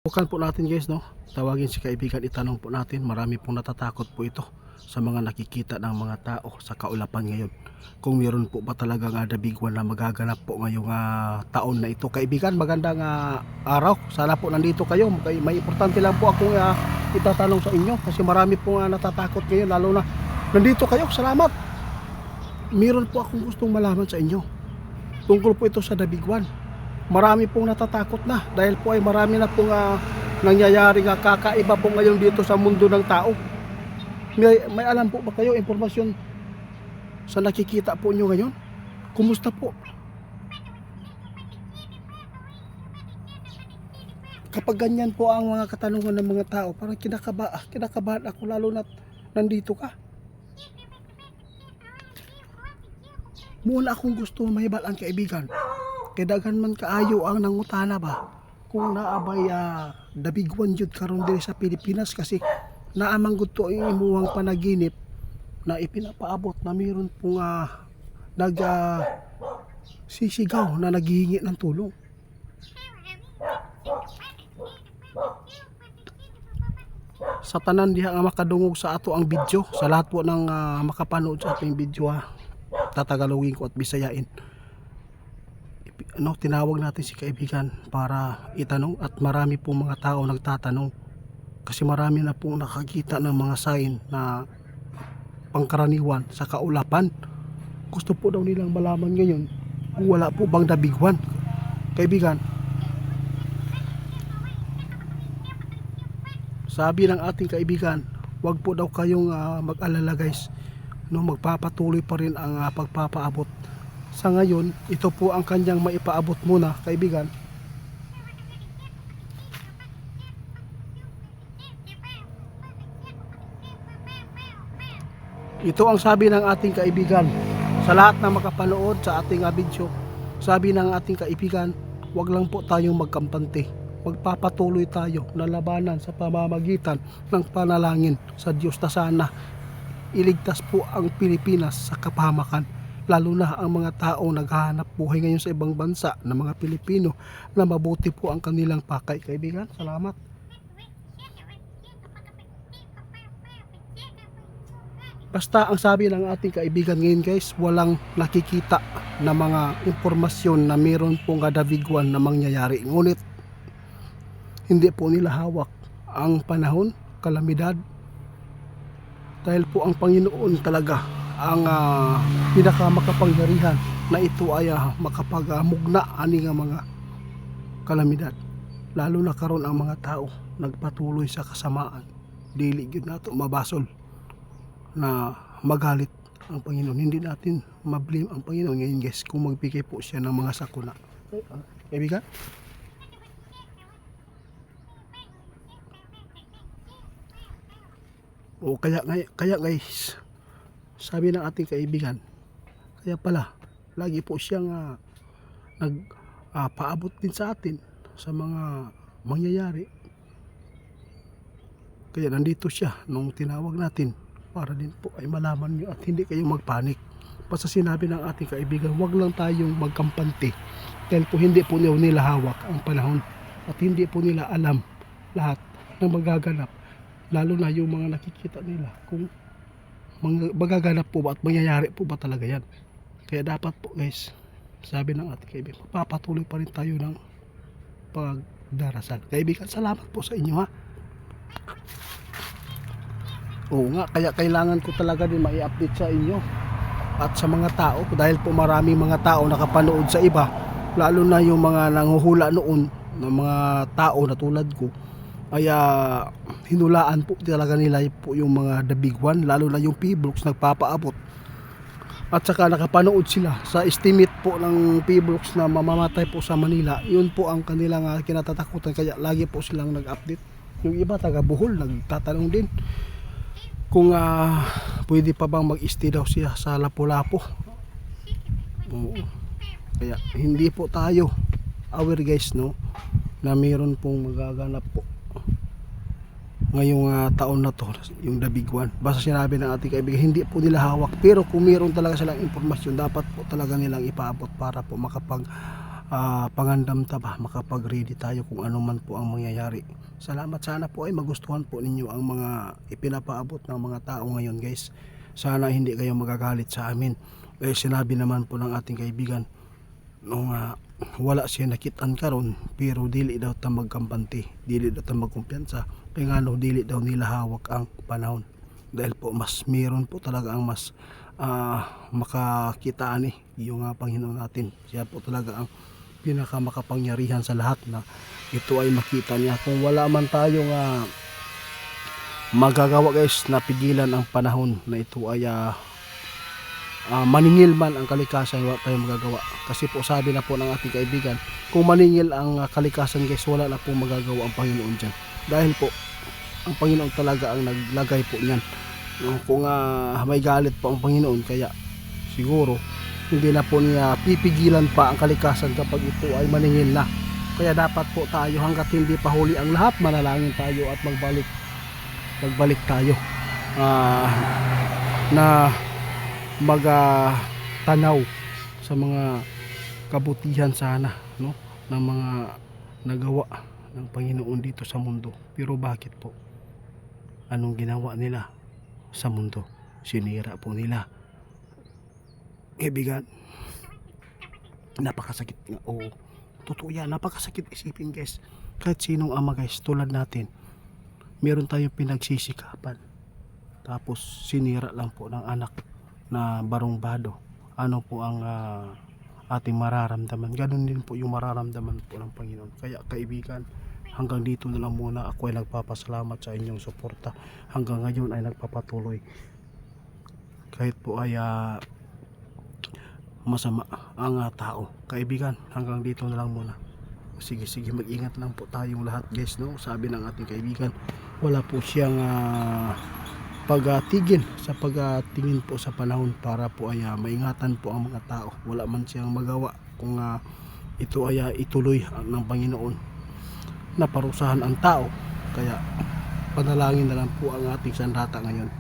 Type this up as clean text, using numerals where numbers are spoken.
Bukan po natin guys, no? Tawagin si kaibigan, itanong po natin. Marami pong natatakot po ito sa mga nakikita ng mga tao sa kaulapan ngayon. Kung meron po ba talagang the big one na magaganap po ngayong taon na ito. Kaibigan, magandang araw. Sana po nandito kayo. May importante lang po akong itatanong sa inyo kasi marami pong natatakot ngayon, lalo na nandito kayo. Salamat. Meron po akong gustong malaman sa inyo. Tungkol po ito sa the big one. Marami pong natatakot na dahil po ay marami na pong nangyayari kakaiba po ngayon dito sa mundo ng tao. May alam po ba kayo impormasyon sa nakikita po nyo ngayon? Kumusta po? Kapag ganyan po ang mga katanungan ng mga tao, parang kinakabahan ako, lalo na nandito ka. Muna akong gusto mahibal ang kaibigan. Kadagan man kaayo ang nangutana ba kung naabay the big one jud karon diri sa Pilipinas, kasi naamang gud to ang imuhang panaginip na ipinapaabot na mayroon pong sisigaw na naghihingi ng tulong. Sa tanan diha nga makadungog sa ato ang video, sa lahat po ng makapanood sa ating video, tatagalogin ko at bisayain. Tinawag natin si kaibigan para itanong, at marami po mga tao nagtatanong kasi marami na po nakakita ng mga sign na pangkaraniwan sa kaulapan. Gusto po daw nilang malaman ngayon kung wala po bang the big one. Kaibigan, sabi ng ating kaibigan, wag po daw kayong mag-alala guys, magpapatuloy pa rin ang pagpapaabot. Sa ngayon, ito po ang kanyang maipaabot muna, kaibigan. Ito ang sabi ng ating kaibigan. Sa lahat na makapanood sa ating video, sabi ng ating kaibigan, wag lang po tayong magkampante. Magpapatuloy tayo na labanan sa pamamagitan ng panalangin sa Diyos na sana iligtas po ang Pilipinas sa kapahamakan. Lalo na ang mga tao naghahanap buhay ngayon sa ibang bansa na mga Pilipino, na mabuti po ang kanilang pakay. Kaibigan, salamat. Basta ang sabi ng ating kaibigan ngayon guys, walang nakikita na mga impormasyon na meron pong kadaviguan na mangyayari. Ngunit hindi po nila hawak ang panahon, kalamidad, dahil po ang Panginoon talaga ang pinakamakapangyarihan na ito ay makapagmugna ani nga mga kalamidad. Lalo na karon ang mga tao nagpatuloy sa kasamaan. Dili gyud nato mabasol na magalit ang Panginoon. Hindi natin ma-blame ang Panginoon ngayon guys kung magbigay po siya ng mga sakuna. Kaibigan, kaya guys, sabi ng ating kaibigan, kaya pala lagi po siyang nagpaabot din sa atin sa mga mangyayari. Kaya nandito siya nung tinawag natin para din po ay malaman nyo at hindi kayong magpanik. Basta sinabi ng ating kaibigan, wag lang tayong magkampante dahil po hindi po nila hawak ang panahon at hindi po nila alam lahat ng magaganap, lalo na yung mga nakikita nila kung magaganap po ba at mangyayari po ba talaga yan. Kaya dapat po guys, sabi ng ating kaibigan, papatuloy pa rin tayo ng pagdarasal. Kaibigan, salamat po sa inyo Oo nga, kaya kailangan ko talaga din mai-update sa inyo at sa mga tao, dahil po maraming mga tao nakapanood sa iba, lalo na yung mga nanguhula noon ng mga tao na tulad ko, ay hinulaan po talaga nila po yung mga the big one, lalo na yung P-Blocks nagpapaabot. At saka nakapanood sila sa estimate po ng P-Blocks na mamamatay po sa Manila. Yun po ang kanilang kinatatakutan, kaya lagi po silang nag-update. Yung iba taga Bohol nagtatanong din kung pwede pa bang mag-stay daw siya sa Lapu-Lapu. Kaya hindi po tayo aware guys, na mayroon pong magaganap po ngayong taon na to, yung the big one. Basta sinabi ng ating kaibigan, hindi po nila hawak, pero kung mayroon talaga silang impormasyon, dapat po talaga nilang ipaabot para po makapag pangandam ta ba, makapag-ready tayo kung ano man po ang mangyayari. Salamat, sana po ay magustuhan po ninyo ang mga ipinapaabot ng mga tao ngayon guys. Sana hindi kayo magagalit sa amin. Sinabi naman po ng ating kaibigan nung wala siya nakitaan karon, pero dili daw ta magkampante, dili daw ta magkumpiyansa, kaya nga no, dili daw nila hawak ang panahon. Dahil po mas meron po talaga ang mas makakitaan yung Panginoon natin. Siya po talaga ang pinaka makapangyarihan sa lahat na ito ay makita niya. Kung wala man tayong magagawa guys, napigilan ang panahon na ito ay maningil man ang kalikasan, wala tayong magagawa. Kasi po sabi na po ng ating kaibigan, kung maningil ang kalikasan guys, wala na po magagawa ang Panginoon dyan. Dahil po ang Panginoon talaga ang naglagay po niyan. Kung may galit po ang Panginoon, kaya siguro hindi na po niya pipigilan pa ang kalikasan kapag ito ay maningil na. Kaya dapat po tayo, hanggat hindi pa huli ang lahat, manalangin tayo at magbalik tayo na tanaw sa mga kabutihan sana, no, ng mga nagawa ng Panginoon dito sa mundo. Pero bakit po? Anong ginawa nila sa mundo? Sinira po nila. Kaibigan, napakasakit nga. Oo, totoo yan, napakasakit isipin guys. Kahit sinong ama guys, tulad natin, meron tayong pinagsisikapan, tapos sinira lang po ng anak na barongbado. Ano po ang ating mararamdaman? Ganun din po yung mararamdaman po ng Panginoon. Kaya kaibigan, hanggang dito na lang muna. Ako ay nagpapasalamat sa inyong suporta. Hanggang ngayon ay nagpapatuloy. Kahit po ay masama ang tao. Kaibigan, hanggang dito na lang muna. Sige, mag-ingat lang po tayong lahat guys, no? Sabi ng ating kaibigan, wala po siyang pagtigil sa pagtingin po sa panahon para po ay maingatan po ang mga tao. Wala man siyang magawa kung ito ay ituloy ng Panginoon na parusahan ang tao. Kaya panalangin na lang po ang ating sandata ngayon.